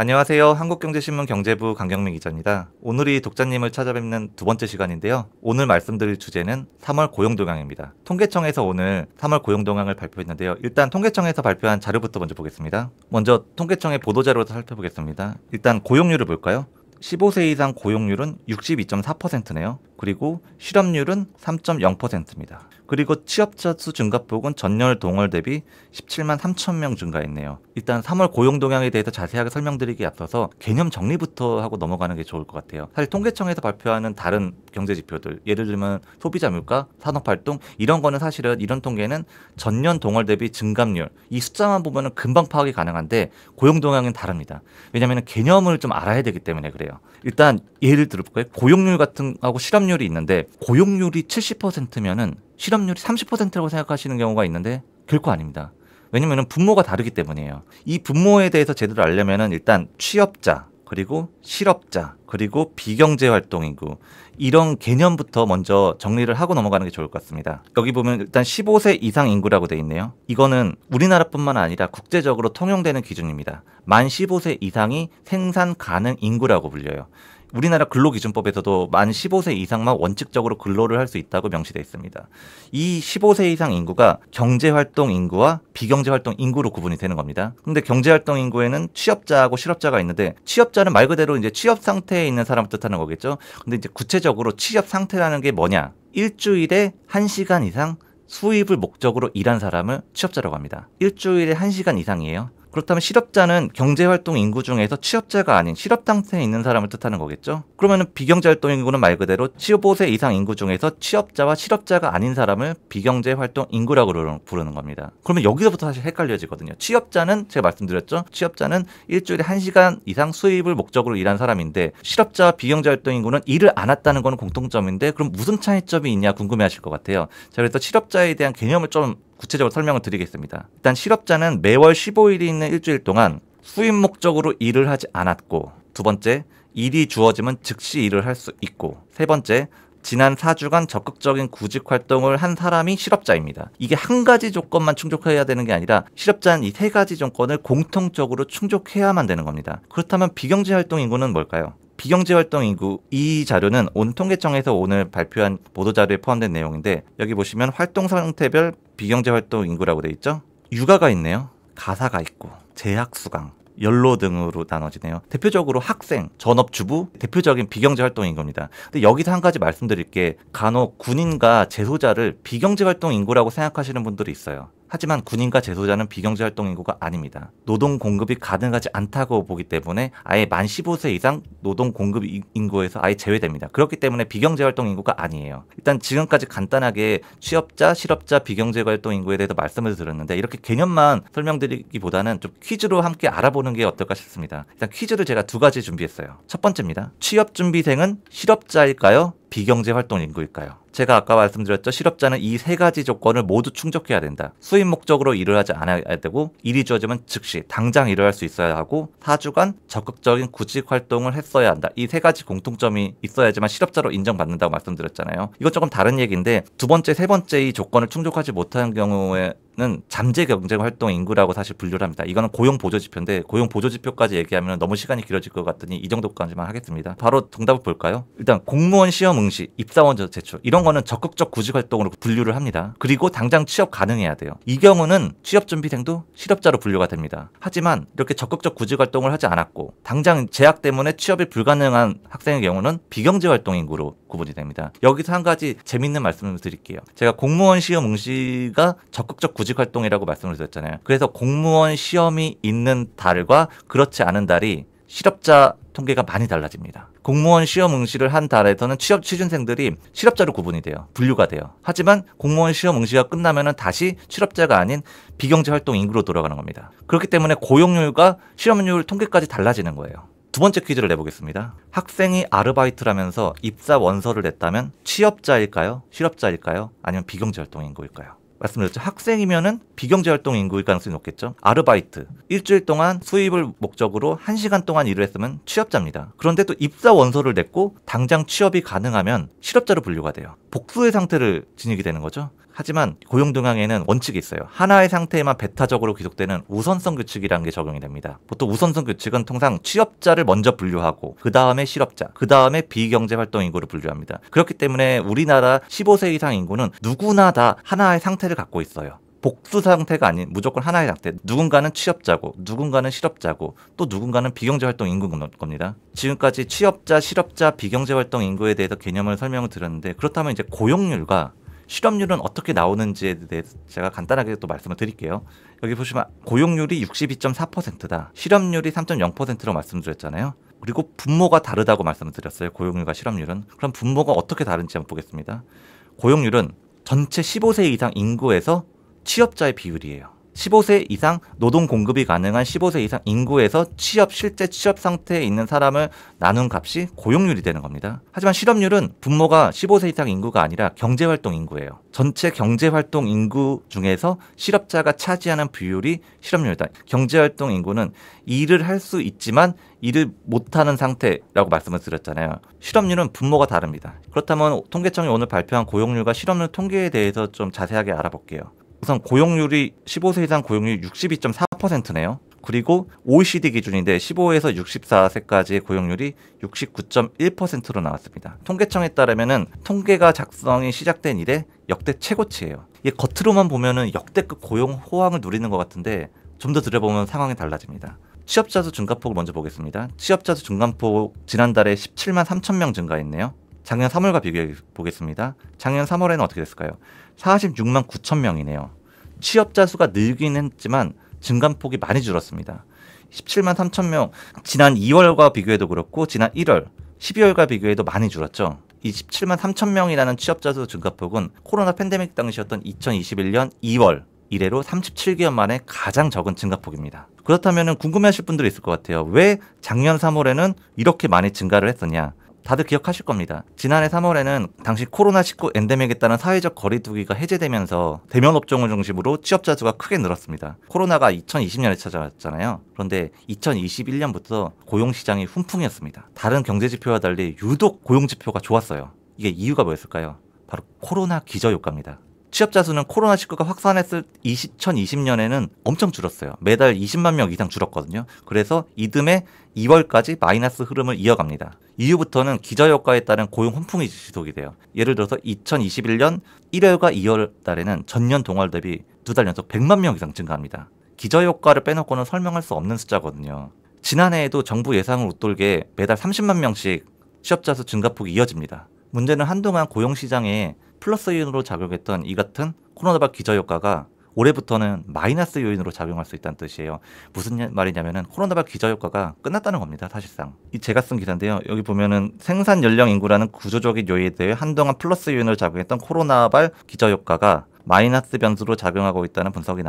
안녕하세요. 한국경제신문 경제부 강경민 기자입니다. 오늘이 독자님을 찾아뵙는 두 번째 시간인데요. 오늘 말씀드릴 주제는 3월 고용동향입니다. 통계청에서 오늘 3월 고용동향을 발표했는데요. 일단 통계청에서 발표한 자료부터 먼저 보겠습니다. 먼저 통계청의 보도자료부터 살펴보겠습니다. 일단 고용률을 볼까요? 15세 이상 고용률은 62.4%네요. 그리고 실업률은 3.0%입니다. 그리고 취업자 수 증가폭은 전년 동월 대비 17만 3천 명 증가했네요. 일단 3월 고용 동향에 대해서 자세하게 설명드리기에 앞서서 개념 정리부터 하고 넘어가는 게 좋을 것 같아요. 사실 통계청에서 발표하는 다른 경제 지표들, 예를 들면 소비자 물가, 산업활동 이런 거는 사실은 이런 통계는 전년 동월 대비 증감률 이 숫자만 보면은 금방 파악이 가능한데 고용 동향은 다릅니다. 왜냐하면 개념을 좀 알아야 되기 때문에 그래요. 일단 예를 들어볼까요? 고용률 같은 하고 실업률이 있는데 고용률이 70%면은 실업률이 30%라고 생각하시는 경우가 있는데 결코 아닙니다. 왜냐면 분모가 다르기 때문이에요. 이 분모에 대해서 제대로 알려면 일단 취업자, 그리고 실업자, 그리고 비경제활동인구 이런 개념부터 먼저 정리를 하고 넘어가는 게 좋을 것 같습니다. 여기 보면 일단 15세 이상 인구라고 돼 있네요. 이거는 우리나라뿐만 아니라 국제적으로 통용되는 기준입니다. 만 15세 이상이 생산 가능 인구라고 불려요. 우리나라 근로기준법에서도 만 15세 이상만 원칙적으로 근로를 할 수 있다고 명시되어 있습니다. 이 15세 이상 인구가 경제활동 인구와 비경제활동 인구로 구분이 되는 겁니다. 근데 경제활동 인구에는 취업자하고 실업자가 있는데 취업자는 말 그대로 이제 취업 상태에 있는 사람을 뜻하는 거겠죠. 근데 이제 구체적으로 취업 상태라는 게 뭐냐? 일주일에 1시간 이상 수입을 목적으로 일한 사람을 취업자라고 합니다. 일주일에 1시간 이상이에요. 그렇다면 실업자는 경제활동 인구 중에서 취업자가 아닌 실업 상태에 있는 사람을 뜻하는 거겠죠? 그러면 비경제활동 인구는 말 그대로 15세 이상 인구 중에서 취업자와 실업자가 아닌 사람을 비경제활동 인구라고 부르는 겁니다. 그러면 여기서부터 사실 헷갈려지거든요. 취업자는 제가 말씀드렸죠? 취업자는 일주일에 1시간 이상 수입을 목적으로 일한 사람인데 실업자와 비경제활동 인구는 일을 안 했다는 건 공통점인데 그럼 무슨 차이점이 있냐 궁금해하실 것 같아요. 자, 그래서 실업자에 대한 개념을 좀 구체적으로 설명을 드리겠습니다. 일단 실업자는 매월 15일이 있는 일주일 동안 수입 목적으로 일을 하지 않았고, 두 번째, 일이 주어지면 즉시 일을 할 수 있고, 세 번째, 지난 4주간 적극적인 구직 활동을 한 사람이 실업자입니다. 이게 한 가지 조건만 충족해야 되는 게 아니라 실업자는 이 세 가지 조건을 공통적으로 충족해야만 되는 겁니다. 그렇다면 비경제활동 인구는 뭘까요? 비경제활동 인구 이 자료는 오늘 통계청에서 오늘 발표한 보도자료에 포함된 내용인데 여기 보시면 활동 상태별 비경제활동 인구라고 돼 있죠. 육아가 있네요. 가사가 있고 재학수강 연로 등으로 나눠지네요. 대표적으로 학생, 전업주부 대표적인 비경제활동 인구입니다. 근데 여기서 한 가지 말씀드릴 게 간혹 군인과 재소자를 비경제활동 인구라고 생각하시는 분들이 있어요. 하지만 군인과 재소자는 비경제활동 인구가 아닙니다. 노동 공급이 가능하지 않다고 보기 때문에 아예 만 15세 이상 노동 공급 인구에서 아예 제외됩니다. 그렇기 때문에 비경제활동 인구가 아니에요. 일단 지금까지 간단하게 취업자, 실업자, 비경제활동 인구에 대해서 말씀을 드렸는데 이렇게 개념만 설명드리기보다는 좀 퀴즈로 함께 알아보는 게 어떨까 싶습니다. 일단 퀴즈를 제가 두 가지 준비했어요. 첫 번째입니다. 취업준비생은 실업자일까요? 비경제활동 인구일까요? 제가 아까 말씀드렸죠. 실업자는 이 세 가지 조건을 모두 충족해야 된다. 수입 목적으로 일을 하지 않아야 되고 일이 주어지면 즉시 당장 일을 할 수 있어야 하고 4주간 적극적인 구직 활동을 했어야 한다. 이 세 가지 공통점이 있어야지만 실업자로 인정받는다고 말씀드렸잖아요. 이건 조금 다른 얘기인데 두 번째, 세 번째 이 조건을 충족하지 못하는 경우에 는 잠재 경제 활동 인구라고 사실 분류를 합니다. 이거는 고용 보조 지표인데 고용 보조 지표까지 얘기하면 너무 시간이 길어질 것 같으니 이 정도까지만 하겠습니다. 바로 정답을 볼까요? 일단 공무원 시험 응시, 입사원서 제출 이런 거는 적극적 구직 활동으로 분류를 합니다. 그리고 당장 취업 가능해야 돼요. 이 경우는 취업 준비생도 실업자로 분류가 됩니다. 하지만 이렇게 적극적 구직 활동을 하지 않았고 당장 재학 때문에 취업이 불가능한 학생의 경우는 비경제 활동 인구로 구분이 됩니다. 여기서 한 가지 재밌는 말씀을 드릴게요. 제가 공무원 시험 응시가 적극적 구직 활동이라고 말씀을 드렸잖아요. 그래서 공무원 시험이 있는 달과 그렇지 않은 달이 실업자 통계가 많이 달라집니다. 공무원 시험 응시를 한 달에서는 취업 취준생들이 실업자로 구분이 돼요. 분류가 돼요. 하지만 공무원 시험 응시가 끝나면은 다시 실업자가 아닌 비경제 활동 인구로 돌아가는 겁니다. 그렇기 때문에 고용률과 실업률 통계까지 달라지는 거예요. 두 번째 퀴즈를 내보겠습니다. 학생이 아르바이트를 하면서 입사 원서를 냈다면 취업자일까요? 실업자일까요? 아니면 비경제 활동 인구일까요? 말씀드렸죠. 학생이면은 비경제활동 인구일 가능성이 높겠죠. 아르바이트. 일주일 동안 수입을 목적으로 1시간 동안 일을 했으면 취업자입니다. 그런데 또 입사 원서를 냈고 당장 취업이 가능하면 실업자로 분류가 돼요. 복수의 상태를 지니게 되는 거죠. 하지만 고용 동향에는 원칙이 있어요. 하나의 상태에만 배타적으로 기록되는 우선성 규칙이라는 게 적용이 됩니다. 보통 우선성 규칙은 통상 취업자를 먼저 분류하고 그 다음에 실업자, 그 다음에 비경제활동 인구를 분류합니다. 그렇기 때문에 우리나라 15세 이상 인구는 누구나 다 하나의 상태를 갖고 있어요. 복수 상태가 아닌 무조건 하나의 상태. 누군가는 취업자고 누군가는 실업자고 또 누군가는 비경제활동 인구인 겁니다. 지금까지 취업자, 실업자, 비경제활동 인구에 대해서 개념을 설명을 드렸는데 그렇다면 이제 고용률과 실업률은 어떻게 나오는지에 대해서 제가 간단하게 또 말씀을 드릴게요. 여기 보시면 고용률이 62.4%다. 실업률이 3.0%로 말씀드렸잖아요. 그리고 분모가 다르다고 말씀을 드렸어요. 고용률과 실업률은. 그럼 분모가 어떻게 다른지 한번 보겠습니다. 고용률은 전체 15세 이상 인구에서 취업자의 비율이에요. 15세 이상 노동 공급이 가능한 15세 이상 인구에서 실제 취업 상태에 있는 사람을 나눈 값이 고용률이 되는 겁니다. 하지만 실업률은 분모가 15세 이상 인구가 아니라 경제활동 인구예요. 전체 경제활동 인구 중에서 실업자가 차지하는 비율이 실업률이다. 경제활동 인구는 일을 할 수 있지만 일을 못하는 상태라고 말씀을 드렸잖아요. 실업률은 분모가 다릅니다. 그렇다면 통계청이 오늘 발표한 고용률과 실업률 통계에 대해서 좀 자세하게 알아볼게요. 우선 고용률이 15세 이상 고용률이 62.4%네요. 그리고 OECD 기준인데 15에서 64세까지의 고용률이 69.1%로 나왔습니다. 통계청에 따르면은 통계가 작성이 시작된 이래 역대 최고치예요. 이게 겉으로만 보면은 역대급 고용 호황을 누리는 것 같은데 좀 더 들여보면 상황이 달라집니다. 취업자 수 증가폭을 먼저 보겠습니다. 취업자 수 증가폭 지난달에 17만 3천 명 증가했네요. 작년 3월과 비교해 보겠습니다. 작년 3월에는 어떻게 됐을까요? 46만 9천 명이네요. 취업자 수가 늘긴 했지만 증감폭이 많이 줄었습니다. 17만 3천 명, 지난 2월과 비교해도 그렇고 지난 1월, 12월과 비교해도 많이 줄었죠. 이 17만 3천 명이라는 취업자 수 증가폭은 코로나 팬데믹 당시였던 2021년 2월 이래로 37개월 만에 가장 적은 증가폭입니다. 그렇다면 궁금해하실 분들이 있을 것 같아요. 왜 작년 3월에는 이렇게 많이 증가를 했었냐? 다들 기억하실 겁니다. 지난해 3월에는 당시 코로나19 엔데믹에 따른 사회적 거리두기가 해제되면서 대면 업종을 중심으로 취업자 수가 크게 늘었습니다. 코로나가 2020년에 찾아왔잖아요. 그런데 2021년부터 고용시장이 훈풍이었습니다. 다른 경제지표와 달리 유독 고용지표가 좋았어요. 이게 이유가 뭐였을까요? 바로 코로나 기저효과입니다. 취업자 수는 코로나19가 확산했을 2020년에는 엄청 줄었어요. 매달 20만 명 이상 줄었거든요. 그래서 이듬해 2월까지 마이너스 흐름을 이어갑니다. 이후부터는 기저효과에 따른 고용 훈풍이 지속이 돼요. 예를 들어서 2021년 1월과 2월 달에는 전년 동월 대비 2달 연속 100만 명 이상 증가합니다. 기저효과를 빼놓고는 설명할 수 없는 숫자거든요. 지난해에도 정부 예상을 웃돌게 매달 30만 명씩 취업자 수 증가폭이 이어집니다. 문제는 한동안 고용시장에 플러스 요인으로 작용했던 이 같은 코로나19 기저효과가 올해부터는 마이너스 요인으로 작용할 수 있다는 뜻이에요. 무슨 말이냐면은 코로나19 기저효과가 끝났다는 겁니다. 사실상. 이 제가 쓴 기사인데요. 여기 보면은 생산 연령 인구라는 구조적인 요인에 대해 한동안 플러스 요인으로 작용했던 코로나19 기저효과가 마이너스 변수로 작용하고 있다는 분석이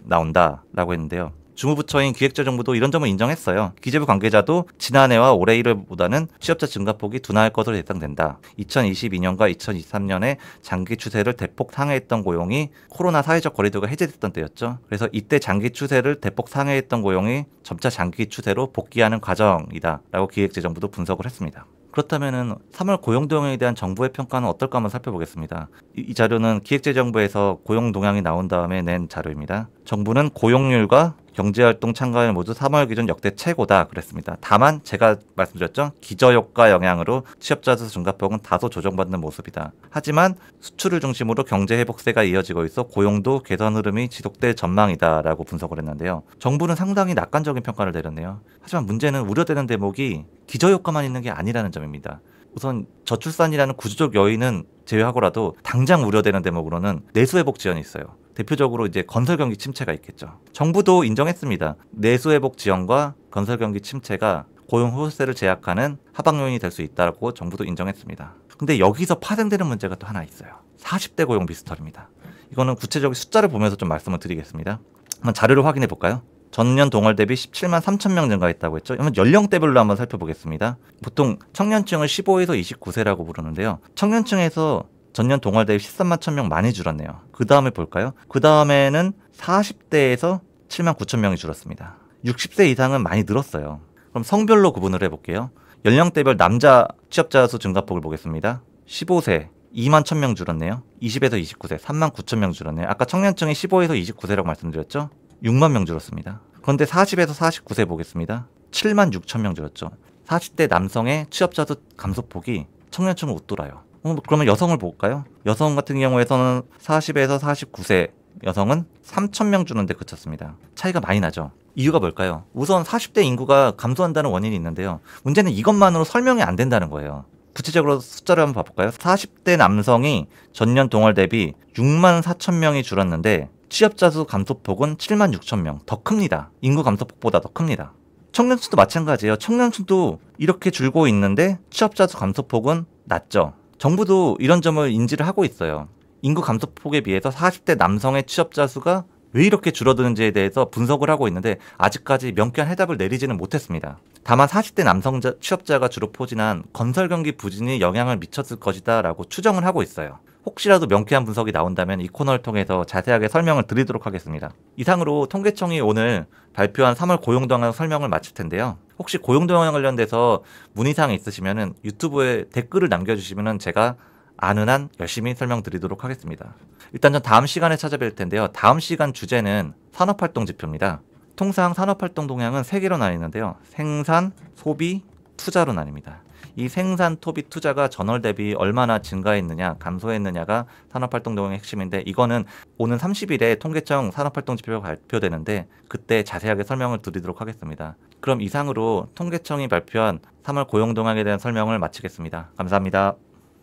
나온다라고 했는데요. 주무부처인 기획재정부도 이런 점을 인정했어요. 기재부 관계자도 지난해와 올해 1월보다는 취업자 증가폭이 둔화할 것으로 예상된다. 2022년과 2023년에 장기 추세를 대폭 상회했던 고용이 코로나 사회적 거리두기가 해제됐던 때였죠. 그래서 이때 장기 추세를 대폭 상회했던 고용이 점차 장기 추세로 복귀하는 과정이다 라고 기획재정부도 분석을 했습니다. 그렇다면 3월 고용 동향에 대한 정부의 평가는 어떨까 한번 살펴보겠습니다. 이 자료는 기획재정부에서 고용 동향이 나온 다음에 낸 자료입니다. 정부는 고용률과 경제활동 참가율 모두 3월 기준 역대 최고다 그랬습니다. 다만 제가 말씀드렸죠. 기저효과 영향으로 취업자 수 증가폭은 다소 조정받는 모습이다. 하지만 수출을 중심으로 경제 회복세가 이어지고 있어 고용도 개선 흐름이 지속될 전망이다 라고 분석을 했는데요. 정부는 상당히 낙관적인 평가를 내렸네요. 하지만 문제는 우려되는 대목이 기저효과만 있는 게 아니라는 점입니다. 우선 저출산이라는 구조적 요인은 제외하고라도 당장 우려되는 대목으로는 내수회복 지연이 있어요. 대표적으로 이제 건설경기 침체가 있겠죠. 정부도 인정했습니다. 내수회복 지연과 건설경기 침체가 고용 호세를 제약하는 하방 요인이 될 수 있다고 정부도 인정했습니다. 근데 여기서 파생되는 문제가 또 하나 있어요. 40대 고용 미스터리입니다. 이거는 구체적인 숫자를 보면서 좀 말씀을 드리겠습니다. 한번 자료를 확인해 볼까요? 전년 동월 대비 17만 3천 명 증가했다고 했죠. 그러면 연령대별로 한번 살펴보겠습니다. 보통 청년층을 15에서 29세라고 부르는데요. 청년층에서 전년 동월 대비 13만 1천 명 많이 줄었네요. 그 다음에 볼까요? 그 다음에는 40대에서 7만 9천 명이 줄었습니다. 60세 이상은 많이 늘었어요. 그럼 성별로 구분을 해볼게요. 연령대별 남자 취업자 수 증가폭을 보겠습니다. 15세, 2만 1,000명 줄었네요. 20에서 29세 3만 9천 명 줄었네요. 아까 청년층이 15에서 29세라고 말씀드렸죠. 6만 명 줄었습니다. 그런데 40에서 49세 보겠습니다. 7만 6천 명 줄었죠. 40대 남성의 취업자수 감소폭이 청년층을 웃돌아요. 그러면 여성을 볼까요? 여성 같은 경우에서는 40에서 49세 여성은 3천 명 주는데 그쳤습니다. 차이가 많이 나죠. 이유가 뭘까요? 우선 40대 인구가 감소한다는 원인이 있는데요. 문제는 이것만으로 설명이 안 된다는 거예요. 구체적으로 숫자를 한번 봐볼까요? 40대 남성이 전년 동월 대비 6만 4천 명이 줄었는데 취업자 수 감소폭은 7만 6천 명. 더 큽니다. 인구 감소폭보다 더 큽니다. 청년층도 마찬가지예요. 청년층도 이렇게 줄고 있는데 취업자 수 감소폭은 낮죠. 정부도 이런 점을 인지를 하고 있어요. 인구 감소폭에 비해서 40대 남성의 취업자 수가 왜 이렇게 줄어드는지에 대해서 분석을 하고 있는데 아직까지 명쾌한 해답을 내리지는 못했습니다. 다만 40대 남성 취업자가 주로 포진한 건설 경기 부진이 영향을 미쳤을 것이다 라고 추정을 하고 있어요. 혹시라도 명쾌한 분석이 나온다면 이 코너를 통해서 자세하게 설명을 드리도록 하겠습니다. 이상으로 통계청이 오늘 발표한 3월 고용동향 설명을 마칠 텐데요. 혹시 고용동향 관련돼서 문의사항이 있으시면 유튜브에 댓글을 남겨주시면 제가 아는 한 열심히 설명드리도록 하겠습니다. 일단 전 다음 시간에 찾아뵐 텐데요. 다음 시간 주제는 산업활동 지표입니다. 통상 산업활동 동향은 3개로 나뉘는데요. 생산, 소비, 투자로 나뉩니다. 이 생산, 소비, 투자가 전월 대비 얼마나 증가했느냐, 감소했느냐가 산업활동 동향의 핵심인데 이거는 오는 30일에 통계청 산업활동 지표가 발표되는데 그때 자세하게 설명을 드리도록 하겠습니다. 그럼 이상으로 통계청이 발표한 3월 고용 동향에 대한 설명을 마치겠습니다. 감사합니다.